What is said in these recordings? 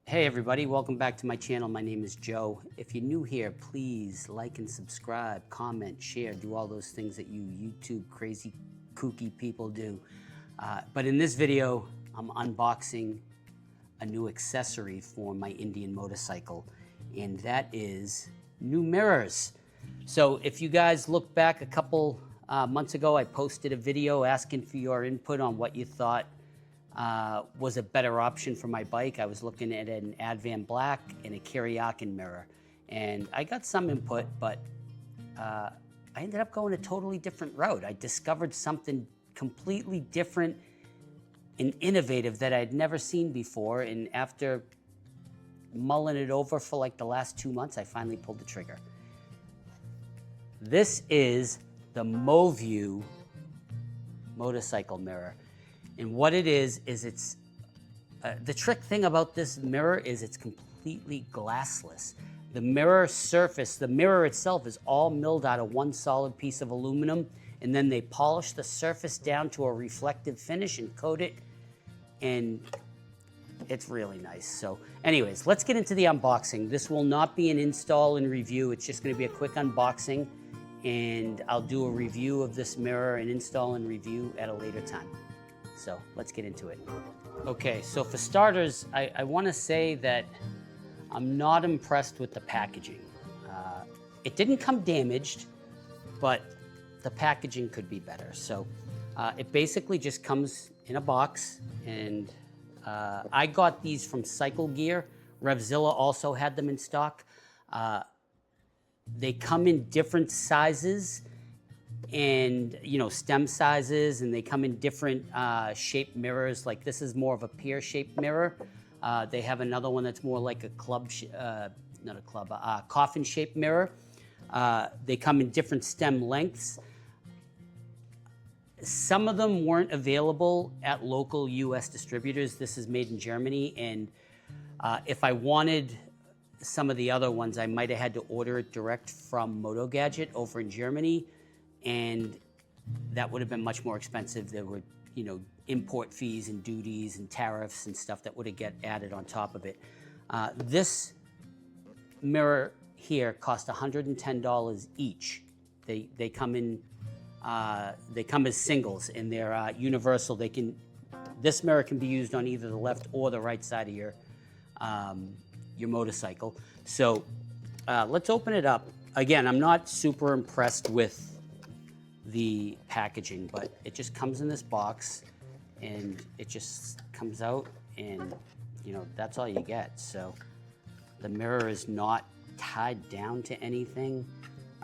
Hey everybody, welcome back to my channel. My name is Joe. If you're new here, please like and subscribe, comment, share, do all those things that you YouTube crazy kooky people do. But in this video, I'm unboxing a new accessory for my Indian motorcycle, and that is new mirrors. So if you guys look back a couple months ago, I posted a video asking for your input on what you thought was a better option for my bike. I was looking at an Advan Black and a Kiriakin mirror, and I got some input, but I ended up going a totally different route. I discovered something completely different and innovative that I'd never seen before, and after mulling it over for like the last 2 months, I finally pulled the trigger. This is the MoView motorcycle mirror. And what it is it's, the trick thing about this mirror is it's completely glassless. The mirror surface, the mirror itself is all milled out of one solid piece of aluminum, and then they polish the surface down to a reflective finish and coat it, and it's really nice. So anyways, let's get into the unboxing. This will not be an install and review. It's just gonna be a quick unboxing, and I'll do a review of this mirror and install and review at a later time. So let's get into it. Okay, so for starters, I want to say that I'm not impressed with the packaging. It didn't come damaged, but the packaging could be better. So it basically just comes in a box, and I got these from Cycle Gear. Revzilla also had them in stock. They come in different sizes and stem sizes, and they come in different shaped mirrors. Like this is more of a pear shaped mirror. They have another one that's more like a coffin shaped mirror. They come in different stem lengths. Some of them weren't available at local US distributors. This is made in Germany, and if I wanted some of the other ones, I might have had to order it direct from Motogadget over in Germany, and that would have been much more expensive. There were, import fees and duties and tariffs and stuff that would have get added on top of it. This mirror here cost $110 each. They come in, they come as singles, and they're universal. This mirror can be used on either the left or the right side of your motorcycle. So let's open it up. Again, I'm not super impressed with the packaging, but it just comes in this box, and it just comes out, and that's all you get. So the mirror is not tied down to anything,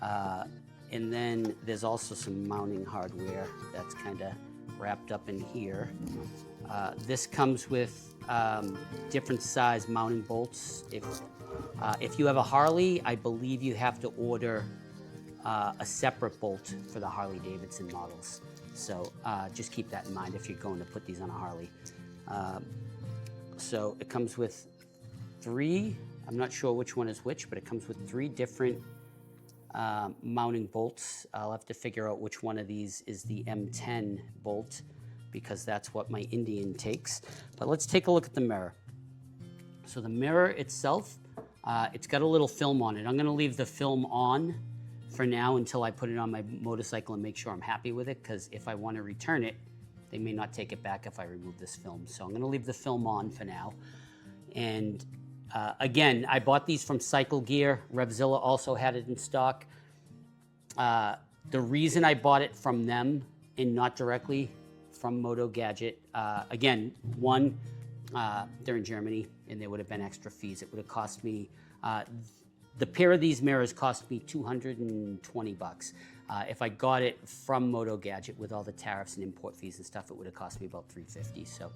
and then there's also some mounting hardware that's kind of wrapped up in here. This comes with different size mounting bolts. If you have a Harley, I believe you have to order a separate bolt for the Harley Davidson models. So just keep that in mind if you're going to put these on a Harley. So it comes with three, I'm not sure which one is which, but it comes with three different mounting bolts. I'll have to figure out which one of these is the M10 bolt, because that's what my Indian takes. But let's take a look at the mirror. So the mirror itself, it's got a little film on it. I'm gonna leave the film on for now until I put it on my motorcycle and make sure I'm happy with it, because if I want to return it, they may not take it back if I remove this film. So I'm going to leave the film on for now. And again, I bought these from Cycle Gear. Revzilla also had it in stock. The reason I bought it from them and not directly from Motogadget, again, one, they're in Germany, and there would have been extra fees. It would have cost me, the pair of these mirrors cost me $220. If I got it from Motogadget with all the tariffs and import fees and stuff, it would have cost me about $350. So,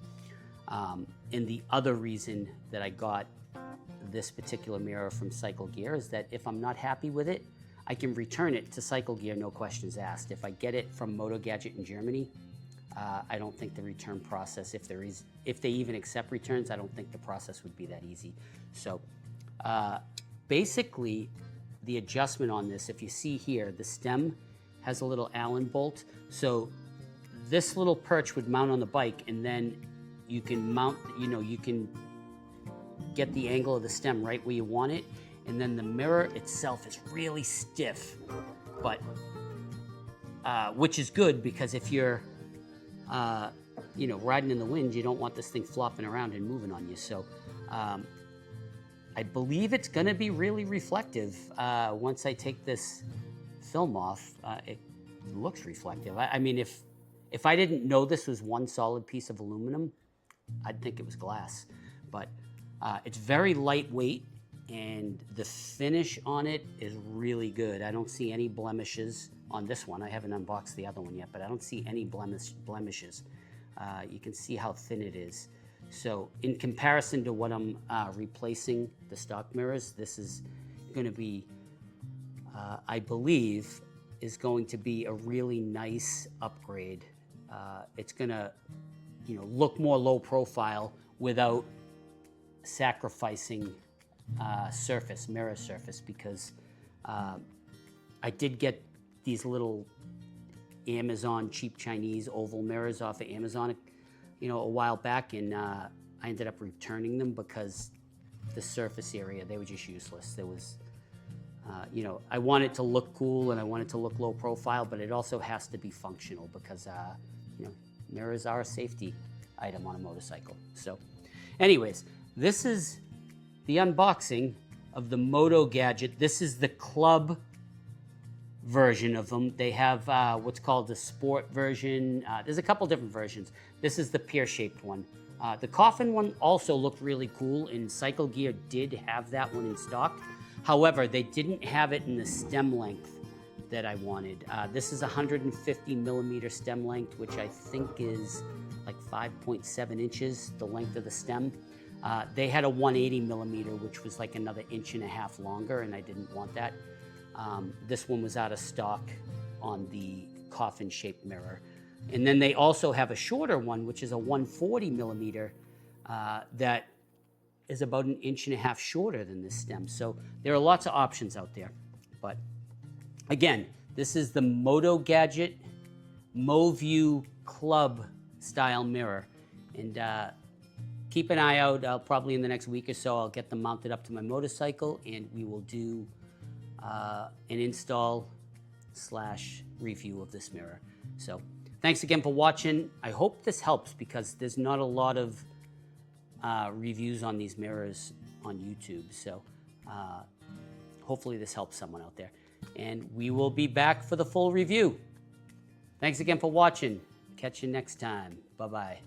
and the other reason that I got this particular mirror from Cycle Gear is that if I'm not happy with it, I can return it to Cycle Gear, no questions asked. If I get it from Motogadget in Germany, I don't think the return process, if they even accept returns, I don't think the process would be that easy. So, basically, the adjustment on this, if you see here, the stem has a little Allen bolt. So this little perch would mount on the bike, and then you can mount, you can get the angle of the stem right where you want it. And then the mirror itself is really stiff, but which is good because if you're you know, riding in the wind, you don't want this thing flopping around and moving on you. So I believe it's gonna be really reflective. Once I take this film off, it looks reflective. I mean, if I didn't know this was one solid piece of aluminum, I'd think it was glass. But it's very lightweight, and the finish on it is really good. I don't see any blemishes on this one. I haven't unboxed the other one yet, but I don't see any blemishes. You can see how thin it is. So in comparison to what I'm replacing the stock mirrors, this is going to be, I believe, is going to be a really nice upgrade. It's going to, you know, look more low profile without sacrificing mirror surface, because I did get these little Amazon cheap Chinese oval mirrors off of Amazon, you know, a while back, and I ended up returning them because the surface area, they were just useless. There was, you know, I want it to look cool and I want it to look low profile, but it also has to be functional because, you know, mirrors are a safety item on a motorcycle. So anyways, this is the unboxing of the Motogadget. This is the club version of them. They have what's called the sport version. There's a couple different versions. This is the pear-shaped one. The coffin one also looked really cool, and Cycle Gear did have that one in stock. However, they didn't have it in the stem length that I wanted. This is 150 millimeter stem length, which I think is like 5.7 inches, the length of the stem. They had a 180 millimeter, which was like another 1.5 inches longer, and I didn't want that. This one was out of stock on the coffin-shaped mirror. And then they also have a shorter one, which is a 140 millimeter, that is about 1.5 inches shorter than this stem. So there are lots of options out there. But again, this is the Motogadget MoView Club style mirror. And keep an eye out. Probably in the next week or so, I'll get them mounted up to my motorcycle, and we will do an install / review of this mirror. So thanks again for watching. I hope this helps, because there's not a lot of reviews on these mirrors on YouTube. So hopefully this helps someone out there. And we will be back for the full review. Thanks again for watching. Catch you next time. Bye-bye.